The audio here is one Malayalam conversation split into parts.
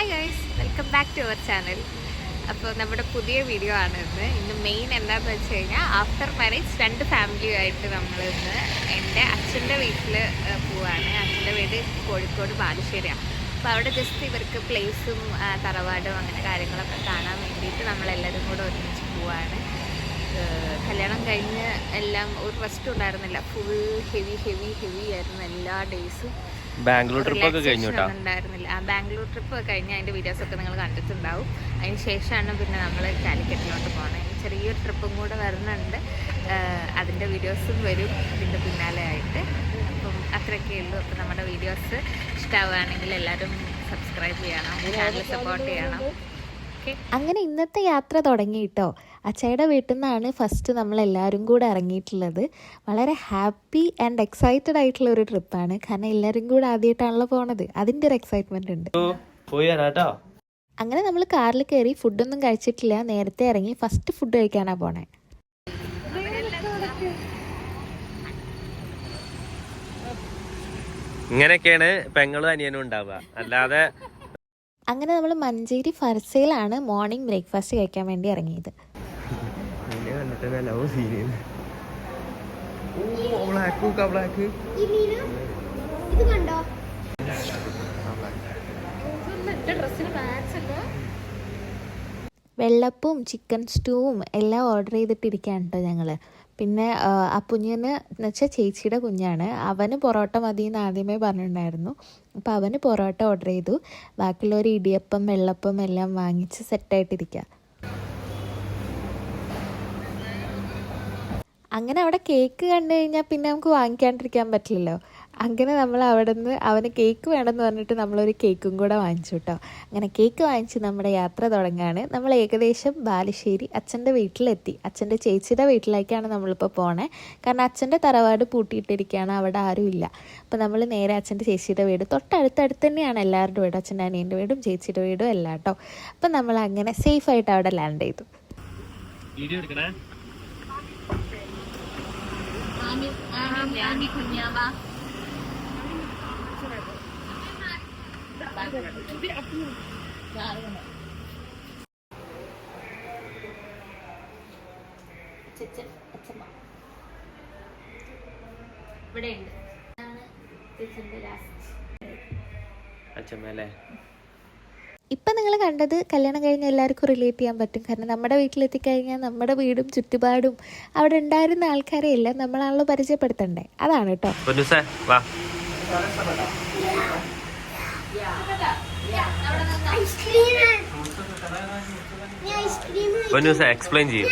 Hi guys, welcome back to our channel. അപ്പോൾ നമ്മുടെ പുതിയ വീഡിയോ ആണ് ഇന്ന് മെയിൻ എന്താണെന്ന് വെച്ച് കഴിഞ്ഞാൽ ആഫ്റ്റർ മാരേജ് 2 ഫാമിലിയുമായിട്ട് നമ്മൾ ഇന്ന് എൻ്റെ അച്ഛൻ്റെ വീട്ടിൽ പോവാണ്. അച്ഛൻ്റെ വീട് കോഴിക്കോട് ബാലുശ്ശേരിയാണ്. അപ്പോൾ അവിടെ ജസ്റ്റ് ഇവർക്ക് പ്ലേസും തറവാടും അങ്ങനെ കാര്യങ്ങളൊക്കെ കാണാൻ വേണ്ടിയിട്ട് നമ്മളെല്ലാവരും കൂടെ ഒരുമിച്ച് പോവാണ്. കല്യാണം കഴിഞ്ഞ് എല്ലാം ഒരു റെസ്റ്റ് ഉണ്ടായിരുന്നില്ല, ഫുൾ ഹെവി ആയിരുന്നു എല്ലാ ഡേയ്സും. ബാംഗ്ലൂർ ട്രിപ്പ് ഒക്കെ ഉണ്ടായിരുന്നില്ല. ബാംഗ്ലൂർ ട്രിപ്പ് കഴിഞ്ഞ് അതിൻ്റെ വീഡിയോസൊക്കെ നിങ്ങൾ കണ്ടിട്ടുണ്ടാവും. അതിന് ശേഷമാണ് പിന്നെ നമ്മൾ കാലിക്കറ്റിലോട്ട് പോകുന്നത്. ചെറിയൊരു ട്രിപ്പും കൂടെ വരുന്നുണ്ട്, അതിൻ്റെ വീഡിയോസും വരും ഇതിൻ്റെ പിന്നാലെ ആയിട്ട്. അപ്പം അത്രയൊക്കെ ഉള്ളൂ. അപ്പം നമ്മുടെ വീഡിയോസ് ഇഷ്ടമാവുകയാണെങ്കിൽ എല്ലാവരും സബ്സ്ക്രൈബ് ചെയ്യണം, ചാനൽ സപ്പോർട്ട് ചെയ്യണം. അങ്ങനെ ഇന്നത്തെ യാത്ര തുടങ്ങി കേട്ടോ. അച്ഛയുടെ വീട്ടിൽ നിന്നാണ് ഫസ്റ്റ് നമ്മളെല്ലാവരും കൂടെ ഇറങ്ങിയിട്ടുള്ളത്. വളരെ ഹാപ്പി ആൻഡ് എക്സൈറ്റഡ് ആയിട്ടുള്ള ഒരു ട്രിപ്പാണ്. കാരണം എല്ലാവരും കൂടെ ആദ്യമായിട്ടാണല്ലോ പോണത്, അതിൻ്റെ ഒരു എക്സൈറ്റ്മെന്റ് ഉണ്ട്. അങ്ങനെ നമ്മൾ കാറിൽ കയറി, ഫുഡൊന്നും കഴിച്ചിട്ടില്ല, നേരത്തെ ഇറങ്ങി ഫസ്റ്റ് ഫുഡ് കഴിക്കാനാണ് പോണേ. ഇങ്ങനെയൊക്കെയാണ് പെങ്ങളും അനിയനും ഉണ്ടാവുക, അല്ലാതെ. അങ്ങനെ നമ്മൾ മഞ്ചേരി ഫർസയിലാണ് മോർണിംഗ് ബ്രേക്ക്ഫാസ്റ്റ് കഴിക്കാൻ വേണ്ടി ഇറങ്ങിയത്. വെള്ളപ്പവും ചിക്കൻ സ്റ്റൂവും എല്ലാം ഓർഡർ ചെയ്തിട്ടിരിക്കുകയാണ് കേട്ടോ ഞങ്ങൾ. പിന്നെ ആ കുഞ്ഞിന് എന്ന് വെച്ചാൽ ചേച്ചിയുടെ കുഞ്ഞാണ്, അവന് പൊറോട്ട മതി എന്ന് ആദ്യമേ പറഞ്ഞിട്ടുണ്ടായിരുന്നു. അപ്പോൾ അവന് പൊറോട്ട ഓർഡർ ചെയ്തു. ബാക്കിയുള്ളവർ ഇടിയപ്പം വെള്ളപ്പം എല്ലാം വാങ്ങിച്ച് സെറ്റായിട്ടിരിക്കുക. അങ്ങനെ അവിടെ കേക്ക് കണ്ടു കഴിഞ്ഞാൽ പിന്നെ നമുക്ക് വാങ്ങിക്കാണ്ടിരിക്കാൻ പറ്റില്ലല്ലോ. അങ്ങനെ നമ്മൾ അവിടെ നിന്ന് അവന് കേക്ക് വേണമെന്ന് പറഞ്ഞിട്ട് നമ്മളൊരു കേക്കും കൂടെ വാങ്ങിച്ചു കേട്ടോ. അങ്ങനെ കേക്ക് വാങ്ങിച്ച് നമ്മുടെ യാത്ര തുടങ്ങുകയാണ്. നമ്മൾ ഏകദേശം ബാലുശ്ശേരി അച്ഛൻ്റെ വീട്ടിലെത്തി. അച്ഛൻ്റെ ചേച്ചിയുടെ വീട്ടിലേക്കാണ് നമ്മളിപ്പോൾ പോണേ. കാരണം അച്ഛൻ്റെ തറവാട് പൂട്ടിയിട്ടിരിക്കുകയാണ്, അവിടെ ആരുമില്ല. അപ്പോൾ നമ്മൾ നേരെ അച്ഛൻ്റെ ചേച്ചിയുടെ വീട് തൊട്ടടുത്തടുത്ത് തന്നെയാണ് എല്ലാവരുടെ വീടും, അച്ഛൻ്റെ അനിയൻ്റെ വീടും ചേച്ചിയുടെ വീടും എല്ലാം കേട്ടോ. അപ്പം നമ്മൾ അങ്ങനെ സേഫായിട്ട് അവിടെ ലാൻഡ് ചെയ്തു. ഇപ്പം നിങ്ങൾ കണ്ടത് കല്യാണം കഴിഞ്ഞ് എല്ലാവർക്കും റിലേറ്റ് ചെയ്യാൻ പറ്റും. കാരണം നമ്മുടെ വീട്ടിലെത്തിക്കഴിഞ്ഞാൽ നമ്മുടെ വീടും ചുറ്റുപാടും അവിടെ ഉണ്ടായിരുന്ന ആൾക്കാരെ എല്ലാം നമ്മളാണല്ലോ പരിചയപ്പെടുത്തണ്ടേ, അതാണ് കേട്ടോ. എക്സ്പ്ലെയിൻ ചെയ്യും.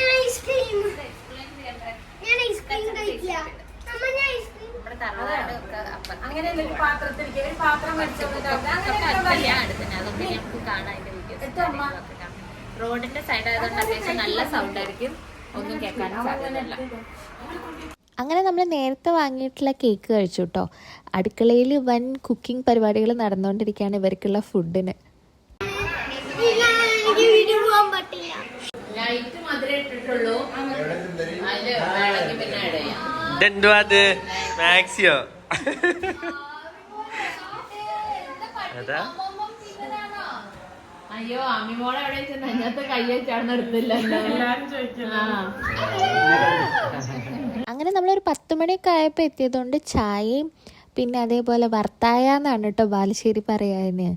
റോഡിന്റെ സൈഡ് ആയതുകൊണ്ട് അത്യാവശ്യം നല്ല സൗണ്ട് ആയിരിക്കും, ഒന്നും കേൾക്കാനും സാധ്യതയില്ല. അങ്ങനെ നമ്മൾ നേരത്തെ വാങ്ങിയിട്ടുള്ള കേക്ക് കഴിച്ചു കേട്ടോ. അടുക്കളയിൽ വൻ കുക്കിംഗ് പരിപാടികൾ നടന്നുകൊണ്ടിരിക്കുകയാണ് ഇവർക്കുള്ള ഫുഡിന്. മാക്സിയോ അതാ. അയ്യോ, അമ്മിമോളെ എവിടെ അതിനകത്ത് കയ്യേറ്റാണെന്ന് എടുത്തില്ല. അങ്ങനെ നമ്മളൊരു 10 മണിയൊക്കെ ആയപ്പോൾ എത്തിയതുകൊണ്ട് ചായയും പിന്നെ അതേപോലെ വറുത്തായ എന്നാണ് കേട്ടോ ബാലുശ്ശേരി പറയാന്.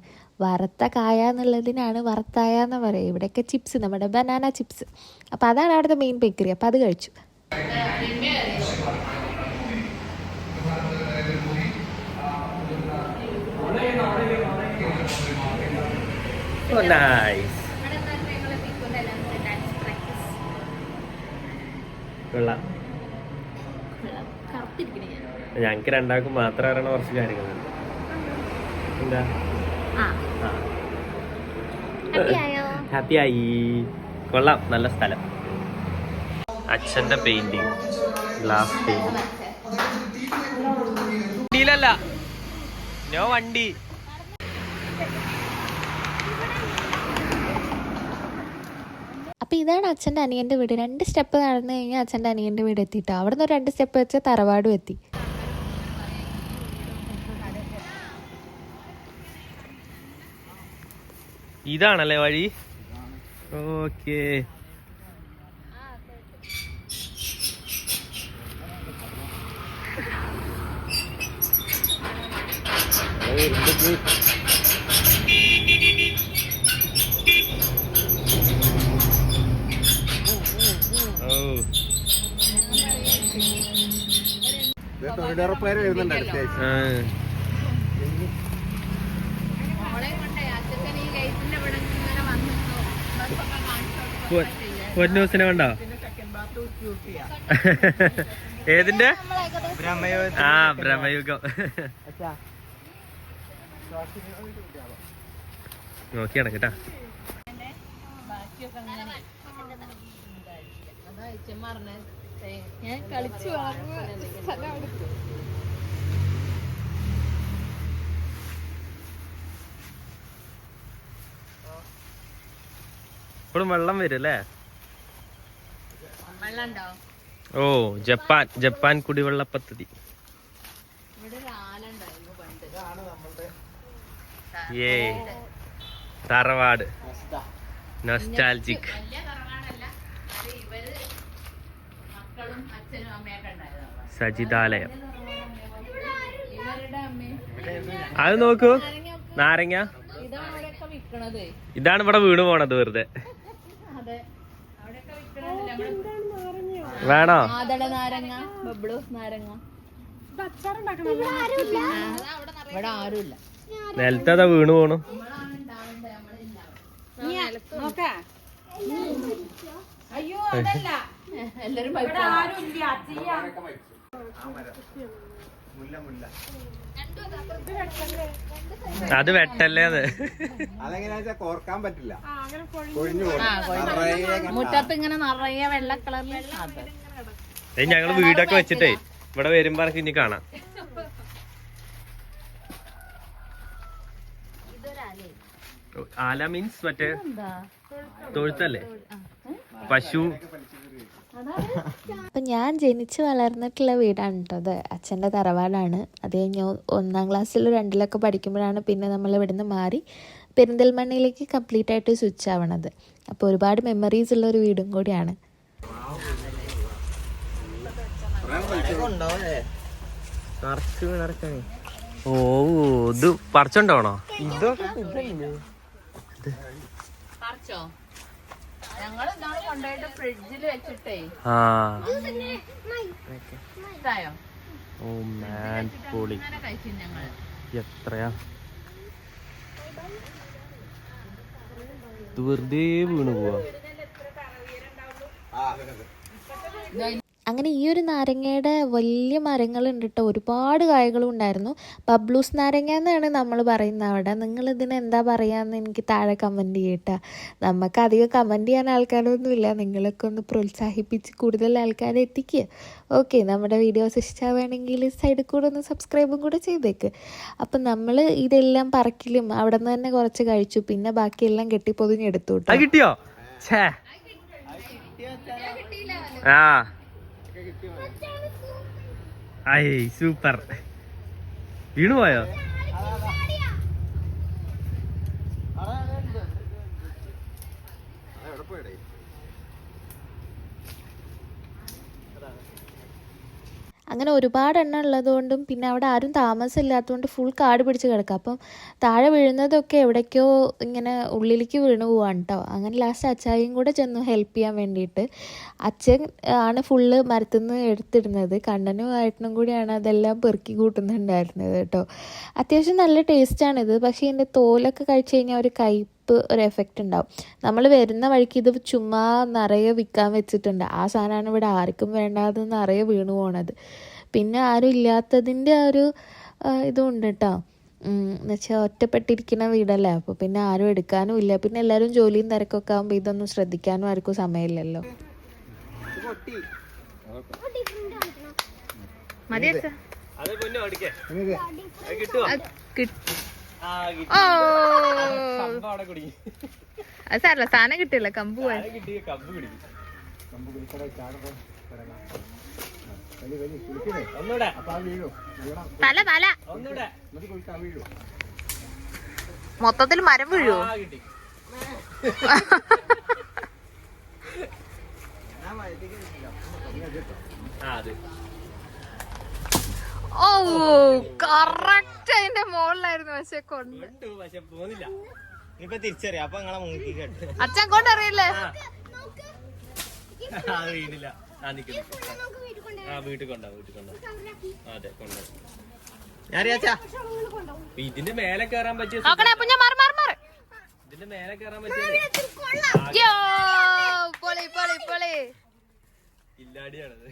വറുത്ത കായ എന്നുള്ളതിനാണ് വറുത്തായ എന്ന് പറയുക. ഇവിടെയൊക്കെ ചിപ്സ്, നമ്മുടെ ബനാന ചിപ്സ്. അപ്പോൾ അതാണ് അവിടുത്തെ മെയിൻ ബേക്കറി. അപ്പോൾ അത് കഴിച്ചു. Oh, nice. ഞങ്ങക്ക് രണ്ടാൾക്കും മാത്രം അറിയണ കുറച്ച് കാര്യങ്ങളുണ്ട്. എന്താ ഹാപ്പി ആയി. കൊള്ളാം, നല്ല സ്ഥലം. അച്ഛന്റെ പെയിന്റിങ്, ഗ്ലാസ് പെയിന്റിങ്. വണ്ടിയിലല്ല, നോ വണ്ടി. അപ്പോൾ ഇതാണ് അച്ഛൻ്റെ അനിയൻ്റെ വീട്. 2 സ്റ്റെപ്പ് നടന്നു കഴിഞ്ഞാൽ അച്ഛൻ്റെ അനിയൻ്റെ വീട് എത്തിയിട്ടോ. അവിടെ നിന്ന് 2 സ്റ്റെപ്പ് വെച്ചാൽ തറവാടും എത്തി. ഇതാണല്ലേ വഴി? ഓക്കേ. തൊഴിലുറപ്പുകാർ വരുന്നുണ്ട് അടുത്ത ആഴ്ച. പൊന്നൂസിനെ കണ്ടോ? ഏതിന്റെ? ആ, ഭ്രമയുഗം. നോക്കി നടക്കട്ടാ. ഞാൻ കളിച്ചു ഇപ്പോഴും വെള്ളം വരും അല്ലേ? വെള്ളണ്ടോ? ഓ, ജപ്പാൻ കുടിവെള്ള പദ്ധതി. ഏ, തറവാട് നൊസ്റ്റാൾജിക്. സജിതാലയം. അത് നോക്കൂ, നാരങ്ങ. ഇതാണ് ഇവിടെ വീണ് പോണത് വെറുതെ. വേണോ? നാരങ്ങ, ബബ്ലൂസ് നാരങ്ങ. ഇവിടെ ആരുമില്ല. നിലത്തതാ വീണ് പോണു. അയ്യോ, അതല്ല എല്ലാരും അത് വെട്ടല്ലേന്ന്. അതെങ്ങനെയാ കോർക്കാൻ പറ്റില്ല, മുറ്റത്ത് ഇങ്ങനെ നിറയെ വെള്ള കളറിൽ. ഞങ്ങള് വീടൊക്കെ വെച്ചിട്ടേ ഇവിടെ വരുമ്പോ ഇനി കാണാം. ആല മീൻസ് മറ്റേ തൊഴുത്തല്ലേ, പശു. അപ്പം ഞാൻ ജനിച്ച് വളർന്നിട്ടുള്ള വീടാണ് കേട്ടോ അത്. അച്ഛൻ്റെ തറവാടാണ്. അത് കഴിഞ്ഞ് 1ാം ക്ലാസ്സിൽ 2ിലൊക്കെ പഠിക്കുമ്പോഴാണ് പിന്നെ നമ്മൾ ഇവിടുന്ന് മാറി പെരിന്തൽമണ്ണയിലേക്ക് കംപ്ലീറ്റ് ആയിട്ട് സ്വിച്ച് ആവണത്. അപ്പോൾ ഒരുപാട് മെമ്മറീസ് ഉള്ളൊരു വീടും കൂടിയാണ്. ഓ, ഇത് പറിച്ചോണ്ടോണോ? ഞങ്ങള് കൊണ്ടുപോയിട്ട് ഫ്രിഡ്ജിൽ വെച്ചിട്ടേ. ഓ മാൻ, പൊളി. എത്രയാ ഇത് വെറുതെ വീണ് പോവാ. അങ്ങനെ ഈ ഒരു നാരങ്ങയുടെ വലിയ മരങ്ങളുണ്ട് കേട്ടോ. ഒരുപാട് കായകളും ഉണ്ടായിരുന്നു. ബബ്ലൂസ് നാരങ്ങ എന്നാണ് നമ്മൾ പറയുന്നത് അവിടെ. നിങ്ങളിതിന് എന്താ പറയുകയെന്ന് എനിക്ക് താഴെ കമൻറ്റ് ചെയ്യട്ടോ. നമുക്ക് അധികം കമൻറ്റ് ചെയ്യാൻ ആൾക്കാരൊന്നുമില്ല. നിങ്ങളൊക്കെ ഒന്ന് പ്രോത്സാഹിപ്പിച്ച് കൂടുതൽ ആൾക്കാരെ എത്തിക്കുക. ഓക്കെ, നമ്മുടെ വീഡിയോസ് ഇഷ്ടമാവുകയാണെങ്കിൽ സൈഡിൽ കൂടെ ഒന്ന് സബ്സ്ക്രൈബും കൂടെ ചെയ്തേക്ക്. അപ്പം നമ്മൾ ഇതെല്ലാം പറക്കിലും അവിടെ നിന്ന് തന്നെ കുറച്ച് കഴിച്ചു. പിന്നെ ബാക്കിയെല്ലാം കെട്ടിപ്പൊതിഞ്ഞെടുത്തു കേട്ടോ. കിട്ടിയോ? ആ, ഐ സൂപ്പർ. വീണു പോയോ? അങ്ങനെ ഒരുപാട് എണ്ണം ഉള്ളതുകൊണ്ടും പിന്നെ അവിടെ ആരും താമസമില്ലാത്തതുകൊണ്ട് ഫുൾ കാട് പിടിച്ച് കിടക്കുക. അപ്പം താഴെ വീഴുന്നതൊക്കെ എവിടേക്കോ ഇങ്ങനെ ഉള്ളിലേക്ക് വീണ് പോവാണ് കേട്ടോ. അങ്ങനെ ലാസ്റ്റ് അച്ചായും കൂടെ ചെന്നു ഹെൽപ്പ് ചെയ്യാൻ വേണ്ടിയിട്ട്. അച്ഛൻ ആണ് ഫുള്ള് മരത്തിൽ നിന്ന് എടുത്തിടുന്നത്. കണ്ണനും ഏട്ടനും കൂടിയാണ് അതെല്ലാം പെറുക്കി കൂട്ടുന്നുണ്ടായിരുന്നത് കേട്ടോ. അത്യാവശ്യം നല്ല ടേസ്റ്റാണിത്. പക്ഷേ ഇതിൻ്റെ തോലൊക്കെ കഴിച്ച് കഴിഞ്ഞാൽ ഒരു ഒരു എഫക്റ്റ് ഉണ്ടാവും. നമ്മൾ വരുന്ന വഴിക്ക് ഇത് ചുമ്മാ നിറയെ വിൽക്കാൻ വെച്ചിട്ടുണ്ട്. ആ സാധനമാണ് ഇവിടെ ആർക്കും വേണ്ടാതെ നിറയെ വീണു പോണത്. പിന്നെ ആരും ഇല്ലാത്തതിൻ്റെ ഒരു ഇതും ഉണ്ട് കേട്ടോ. എന്നുവെച്ചാൽ ഒറ്റപ്പെട്ടിരിക്കുന്ന വീടല്ലേ, അപ്പോൾ പിന്നെ ആരും എടുക്കാനും ഇല്ല. പിന്നെ എല്ലാവരും ജോലിയും തിരക്കൊക്കെ ആകുമ്പോൾ ഇതൊന്നും ശ്രദ്ധിക്കാനും ആർക്കും സമയമില്ലല്ലോ. അത് സാരല്ല, സാധനം കിട്ടില്ല. കമ്പ് തല തല മൊത്തത്തിൽ മരം വീഴുവോ? ഓ കറക്റ്റ് അതിന്റെ മുകളിലായിരുന്നു പക്ഷെ കൊണ്ട് പക്ഷെ പോന്നില്ല. ഇപ്പൊ തിരിച്ചറിയാം. അപ്പൊ നിങ്ങളെ മൂക്കി കേട്ട് അച്ഛൻ കൊണ്ടറിയില്ലേ? അത് വീണില്ല. വീട്ടിൽ കൊണ്ടാ അതെ കൊണ്ടോ. ഇതിന്റെ മേലെ കേറാൻ പറ്റിയ നോക്കണേ അപ്പൊ ഞാൻ മാറി മാറി മാറി. ഇതിന്റെ മേലെ കേറാൻ പറ്റിയ യോ, പൊളി പൊളി പൊളി. കില്ലാടിയാണത്.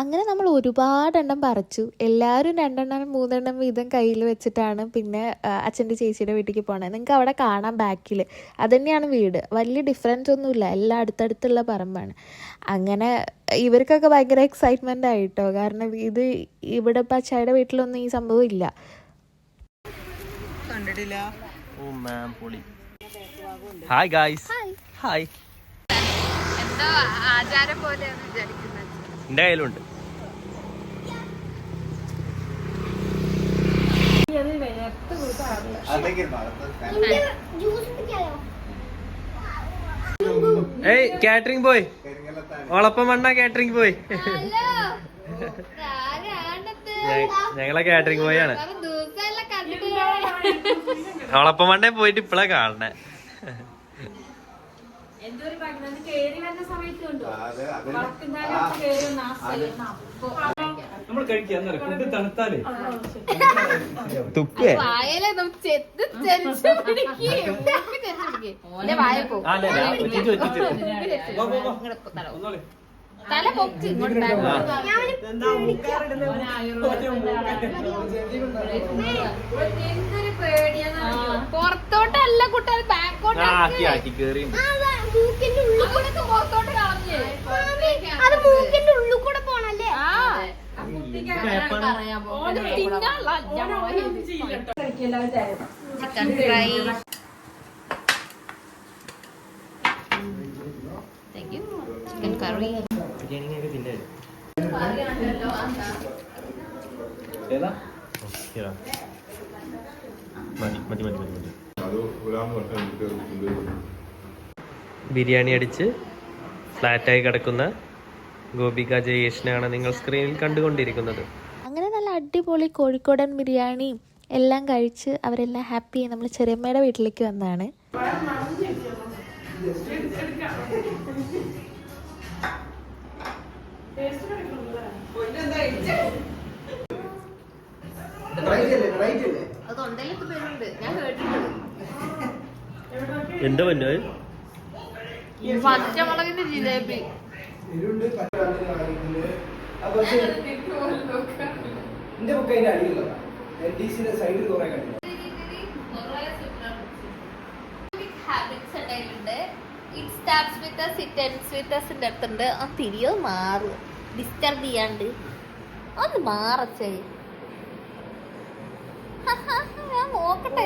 അങ്ങനെ നമ്മൾ ഒരുപാടെണ്ണം പറിച്ചു. എല്ലാവരും 2 എണ്ണം 3 എണ്ണം വീതം കയ്യിൽ വെച്ചിട്ടാണ് പിന്നെ അച്ഛൻ്റെ ചേച്ചിയുടെ വീട്ടിലേക്ക് പോണത്. നിങ്ങൾക്ക് അവിടെ കാണാം ബാക്കിൽ. അതുതന്നെയാണ് വീട്. വലിയ ഡിഫറൻസ് ഒന്നുമില്ല, എല്ലാം അടുത്തടുത്തുള്ള പറമ്പാണ്. അങ്ങനെ ഇവർക്കൊക്കെ ഭയങ്കര എക്സൈറ്റ്മെൻ്റ് ആയിട്ടോ, കാരണം ഇത് ഇവിടെ ഇപ്പം അച്ഛയുടെ വീട്ടിലൊന്നും ഈ സംഭവം ഇല്ല. കണ്ടിട്ടില്ല. ഓ മാം പൊളി. Hi guys. ഹായ്. എന്തോ ആചാരം പോലെയാണ് വിചാരിക്കുന്നത്. എന്റെ കയ്യിലുണ്ട്. ഏയ് കാറ്ററിംഗ് പോയി. ഓളപ്പം മണ്ണ കാറ്ററിംഗ് പോയി. ഞങ്ങളെ കാറ്ററിംഗ് പോയാണ്. ഓളപ്പം മണ്ണേ പോയിട്ട് ഇപ്പളാ കാണണേ. തുപ്പേ തല പൊക്കി പുറത്തോട്ടല്ല കുട്ടികൾ ബാക്കോട്ട് അത് മൂക്കിന്റെ ഉള്ളിൽ കൂടെ പോണല്ലേ. Chicken fry. Thank you. Chicken curry. Biryani അടിച്ച് ഫ്ലാറ്റായി കിടക്കുന്ന ഗോപിക ജയേഷിനെയാണ് നിങ്ങൾ സ്ക്രീനിൽ കണ്ടുകൊണ്ടിരിക്കുന്നത്. അങ്ങനെ നല്ല അടിപൊളി കോഴിക്കോടൻ ബിരിയാണിയും എല്ലാം കഴിച്ച് അവരെല്ലാം ഹാപ്പിയായി നമ്മൾ ചെറിയമ്മയുടെ വീട്ടിലേക്ക് വന്നതാണ്. എന്താ പറ്റോ പച്ചമുളകിന്റെ ജിലേബി. അടുത്തുണ്ട്. ആ തിരിയോ മാറും ഡിസ്റ്റർബ് ചെയ്യാണ്ട് അത് മാറച്ചേ. ഞാൻ നോക്കട്ടെ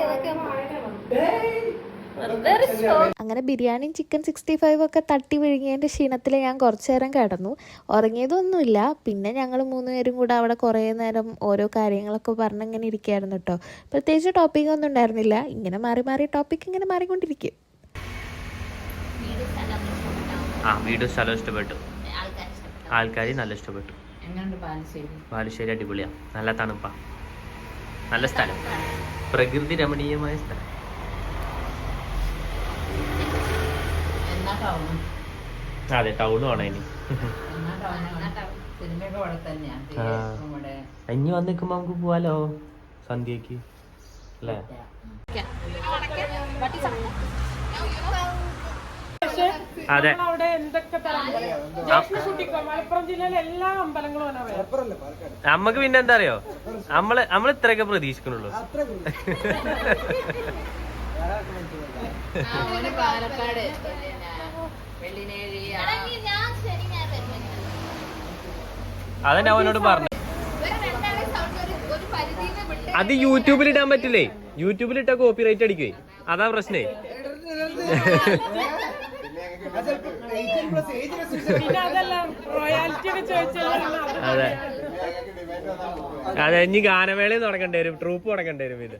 അങ്ങനെ ബിരിയാണിയും ചിക്കൻ 65 ഒക്കെ തട്ടി വിഴുങ്ങിയതിൻ്റെ ക്ഷീണത്തിൽ ഞാൻ കുറച്ചു നേരം കിടന്നു. ഉറങ്ങിയതൊന്നുമില്ല. പിന്നെ ഞങ്ങൾ 3 പേരും കൂടെ അവിടെ കുറേ നേരം ഓരോ കാര്യങ്ങളൊക്കെ പറഞ്ഞിങ്ങനെ ഇരിക്കുകയായിരുന്നു കേട്ടോ. പ്രത്യേകിച്ച് ടോപ്പിക്കൊന്നും ഉണ്ടായിരുന്നില്ല. ഇങ്ങനെ മാറി മാറി ടോപ്പിക് ഇങ്ങനെ മാറിക്കൊണ്ടിരിക്കും. വീഡിയോ സ്ഥലം ഇഷ്ടപ്പെട്ടു, ആൾക്കാർ നല്ല ഇഷ്ടപ്പെട്ടു. ബാലുശ്ശേരി അടിപൊളിയാ, നല്ല തണുപ്പാ, നല്ല സ്ഥലം, പ്രകൃതി രമണീയമായ സ്ഥലം. അതെ ടൗണ് വേണം ഇനി. ഇനി വന്ന് നിൽക്കുമ്പോ നമുക്ക് പോവാലോ സന്ധ്യക്ക് അല്ലേ? അതെ നമ്മക്ക് പിന്നെ എന്താ അറിയോ, നമ്മള് ഇത്രയൊക്കെ പ്രതീക്ഷിക്കണുള്ളൂ. അതെന്നെ അവനോട് പറഞ്ഞു. അത് യൂട്യൂബിൽ ഇടാൻ പറ്റില്ലേ? യൂട്യൂബിൽ ഇട്ടാ കോപ്പി റൈറ്റ് അടിക്കുവേ, അതാ പ്രശ്നേ. അതെ അതെ, ഇനി ഗാനമേളയും തുടങ്ങേണ്ടി വരും, ട്രൂപ്പ് തുടങ്ങേണ്ടി വരും ഇത്.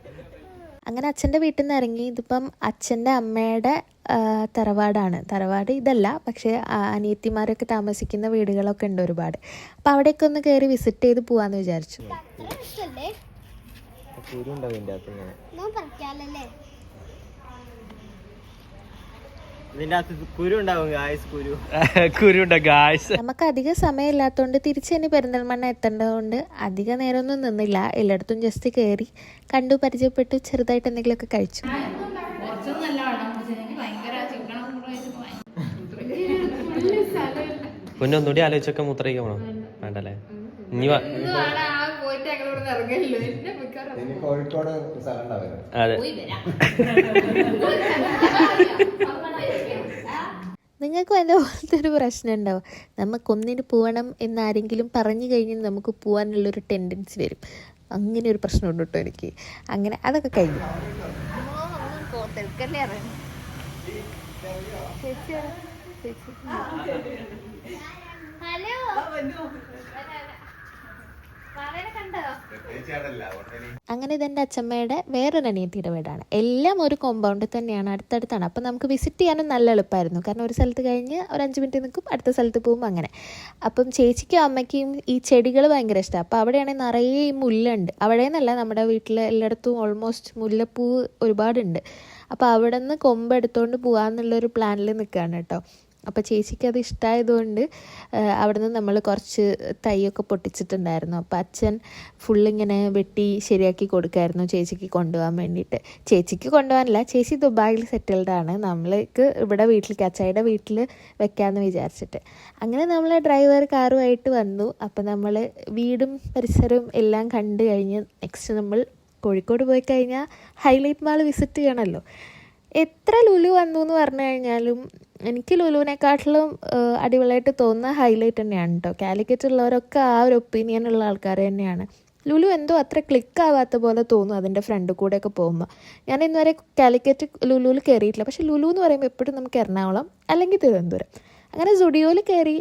അങ്ങനെ അച്ഛൻ്റെ വീട്ടിൽ നിന്ന് ഇറങ്ങി. ഇതിപ്പം അച്ഛൻ്റെ അമ്മയുടെ തറവാടാണ്. തറവാട് ഇതല്ല, പക്ഷേ അനിയത്തിമാരൊക്കെ താമസിക്കുന്ന വീടുകളൊക്കെ ഉണ്ട് ഒരുപാട്. അപ്പം അവിടെയൊക്കെ ഒന്ന് കയറി വിസിറ്റ് ചെയ്ത് പോവാന്ന് വിചാരിച്ചു. നമുക്ക് അധികം സമയമില്ലാത്തതുകൊണ്ട് തിരിച്ച് ഇനി പെരിന്തൽമണ്ണ എത്തേണ്ടതുകൊണ്ട് അധിക നേരമൊന്നും നിന്നില്ല. എല്ലായിടത്തും ജസ്റ്റ് കയറി കണ്ടു, പരിചയപ്പെട്ടു, ചെറുതായിട്ട് എന്തെങ്കിലുമൊക്കെ കഴിച്ചു. ഒന്നുകൂടി ആലോചിച്ചൊക്കെ മൂത്രയ്ക്കാൻ പോണം, വേണ്ടല്ലേ? ഇനി കോഴിക്കോട് സ്ഥലം ഉണ്ടാവില്ല. അതെ, നിങ്ങൾക്കും എൻ്റെ പോലത്തെ ഒരു പ്രശ്നം ഉണ്ടാവും. നമുക്കൊന്നിന് പോകണം എന്നാരെങ്കിലും പറഞ്ഞു കഴിഞ്ഞാൽ നമുക്ക് പോകാനുള്ളൊരു ടെൻഡൻസി വരും. അങ്ങനെ ഒരു പ്രശ്നമുണ്ട് കേട്ടോ എനിക്ക്. അങ്ങനെ അതൊക്കെ കഴിഞ്ഞു. അങ്ങനെ ഇതെൻ്റെ അച്ഛമ്മയുടെ വേറൊരു അനിയത്തിയുടെ വീടാണ്. എല്ലാം ഒരു കോമ്പൗണ്ടിൽ തന്നെയാണ്, അടുത്തടുത്താണ്. അപ്പം നമുക്ക് വിസിറ്റ് ചെയ്യാനും നല്ല എളുപ്പമായിരുന്നു. കാരണം ഒരു സ്ഥലത്ത് കഴിഞ്ഞ് ഒരു 5 മിനിറ്റ് നിൽക്കും, അടുത്ത സ്ഥലത്ത് പോകുമ്പോൾ അങ്ങനെ. അപ്പം ചേച്ചിക്കും അമ്മയ്ക്കും ഈ ചെടികൾ ഭയങ്കര ഇഷ്ടമാണ്. അപ്പോൾ അവിടെയാണെങ്കിൽ നിറയെ ഈ മുല്ലുണ്ട്. അവിടെ നിന്നല്ല, നമ്മുടെ വീട്ടിൽ എല്ലായിടത്തും ഓൾമോസ്റ്റ് മുല്ലപ്പൂ ഒരുപാടുണ്ട്. അപ്പോൾ അവിടെ നിന്ന് കൊമ്പെടുത്തുകൊണ്ട് പോകാമെന്നുള്ളൊരു പ്ലാനിൽ നിൽക്കുകയാണ് കേട്ടോ. അപ്പോൾ ചേച്ചിക്ക് അത് ഇഷ്ടമായതുകൊണ്ട് അവിടെ നിന്ന് നമ്മൾ കുറച്ച് തൈയൊക്കെ പൊട്ടിച്ചിട്ടുണ്ടായിരുന്നു. അപ്പോൾ അച്ഛൻ ഫുള്ളിങ്ങനെ വെട്ടി ശരിയാക്കി കൊടുക്കുമായിരുന്നു ചേച്ചിക്ക് കൊണ്ടുപോകാൻ വേണ്ടിയിട്ട്. ചേച്ചിക്ക് കൊണ്ടുപോകാനില്ല, ചേച്ചി ദുബായിൽ സെറ്റിൽഡാണ്. നമ്മൾക്ക് ഇവിടെ വീട്ടിലേക്ക് അച്ചായിയുടെ വീട്ടിൽ വെക്കാമെന്ന് വിചാരിച്ചിട്ട്. അങ്ങനെ നമ്മൾ ഡ്രൈവർ കാറുമായിട്ട് വന്നു. അപ്പോൾ നമ്മൾ വീടും പരിസരവും എല്ലാം കണ്ടു കഴിഞ്ഞ് നെക്സ്റ്റ് നമ്മൾ കോഴിക്കോട് പോയി കഴിഞ്ഞാൽ ഹൈലൈറ്റ് മാൾ വിസിറ്റ് ചെയ്യണമല്ലോ. എത്ര ലുലു വന്നു എന്ന് പറഞ്ഞു കഴിഞ്ഞാലും എനിക്ക് ലുലുവിനെക്കാട്ടിലും അടിപൊളിയായിട്ട് തോന്നുന്ന ഹൈലൈറ്റ് തന്നെയാണ് കേട്ടോ. കാലിക്കറ്റുള്ളവരൊക്കെ ആ ഒരു ഒപ്പീനിയൻ ഉള്ള ആൾക്കാർ തന്നെയാണ്. ലുലു എന്തോ അത്ര ക്ലിക്കാവാത്ത പോലെ തോന്നും അതിൻ്റെ ഫ്രണ്ട് കൂടെയൊക്കെ പോകുമ്പോൾ. ഞാൻ ഇന്നുവരെ കാലിക്കറ്റ് ലുലുവിൽ കയറിയിട്ടില്ല. പക്ഷേ ലുലു എന്ന് പറയുമ്പോൾ എപ്പോഴും നമുക്ക് എറണാകുളം അല്ലെങ്കിൽ തിരുവനന്തപുരം. അങ്ങനെ സ്റ്റുഡിയോയിൽ കയറി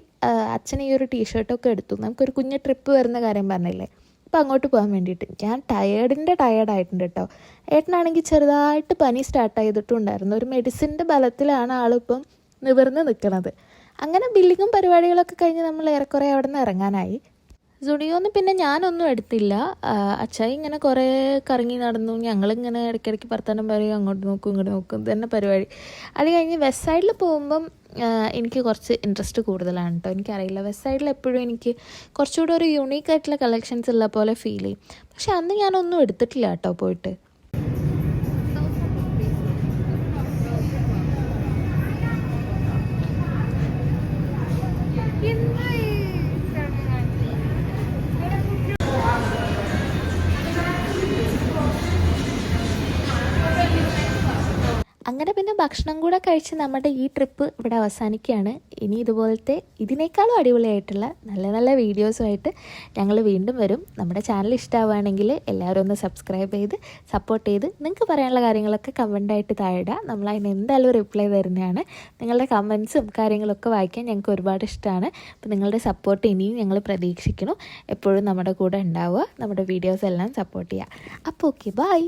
അച്ഛൻ ഈ ഒരു ടീഷർട്ടൊക്കെ എടുത്തു. നമുക്കൊരു കുഞ്ഞ് ട്രിപ്പ് വരുന്ന കാര്യം പറഞ്ഞില്ലേ, അപ്പോൾ അങ്ങോട്ട് പോകാൻ വേണ്ടിയിട്ട്. ഞാൻ ടയേർഡായിട്ടുണ്ട് കേട്ടോ. ഏട്ടനാണെങ്കിൽ ചെറുതായിട്ട് പനി സ്റ്റാർട്ട് ചെയ്തിട്ടുണ്ടായിരുന്നു. ഒരു മെഡിസിൻ്റെ ബലത്തിലാണ് ആളിപ്പം നിവർന്ന് നിൽക്കുന്നത്. അങ്ങനെ ബില്ലിങ്ങും പരിപാടികളൊക്കെ കഴിഞ്ഞ് നമ്മൾ ഏറെക്കുറെ അവിടെ നിന്ന് ഇറങ്ങാനായി. സുഡിയോന്ന് പിന്നെ ഞാനൊന്നും എടുത്തില്ല. അച്ചായി ഇങ്ങനെ കുറേ കറങ്ങി നടന്നു. ഞങ്ങളിങ്ങനെ ഇടയ്ക്കിടയ്ക്ക് വർത്തമാനം പറയും, അങ്ങോട്ട് നോക്കും ഇങ്ങോട്ട് നോക്കും, ഇത് തന്നെ പരിപാടി. അത് കഴിഞ്ഞ് വെസ്റ്റ് സൈഡിൽ പോകുമ്പം എനിക്ക് കുറച്ച് ഇൻട്രസ്റ്റ് കൂടുതലാണ് കേട്ടോ. എനിക്കറിയില്ല, വെസ്റ്റ് സൈഡിൽ എപ്പോഴും എനിക്ക് കുറച്ചുകൂടെ ഒരു യുണീക്കായിട്ടുള്ള കളക്ഷൻസ് ഉള്ള പോലെ ഫീൽ ചെയ്യും. പക്ഷെ അന്ന് ഞാനൊന്നും എടുത്തിട്ടില്ല കേട്ടോ പോയിട്ട്. അങ്ങനെ പിന്നെ ഭക്ഷണം കൂടെ കഴിച്ച് നമ്മുടെ ഈ ട്രിപ്പ് ഇവിടെ അവസാനിക്കുകയാണ്. ഇനി ഇതുപോലത്തെ ഇതിനേക്കാളും അടിപൊളിയായിട്ടുള്ള നല്ല നല്ല വീഡിയോസുമായിട്ട് ഞങ്ങൾ വീണ്ടും വരും. നമ്മുടെ ചാനൽ ഇഷ്ടമാവുകയാണെങ്കിൽ എല്ലാവരും ഒന്ന് സബ്സ്ക്രൈബ് ചെയ്ത് സപ്പോർട്ട് ചെയ്ത് നിങ്ങൾക്ക് പറയാനുള്ള കാര്യങ്ങളൊക്കെ കമൻ്റായിട്ട് താഴെ. നമ്മൾ അതിന് എന്തായാലും റിപ്ലൈ തരുന്നതാണ്. നിങ്ങളുടെ കമൻസും കാര്യങ്ങളൊക്കെ വായിക്കാൻ ഞങ്ങൾക്ക് ഒരുപാട് ഇഷ്ടമാണ്. അപ്പോൾ നിങ്ങളുടെ സപ്പോർട്ട് ഇനിയും ഞങ്ങൾ പ്രതീക്ഷിക്കണം. എപ്പോഴും നമ്മുടെ കൂടെ ഉണ്ടാവുക, നമ്മുടെ വീഡിയോസ് എല്ലാം സപ്പോർട്ട് ചെയ്യുക. അപ്പോൾ ഓക്കെ, ബൈ.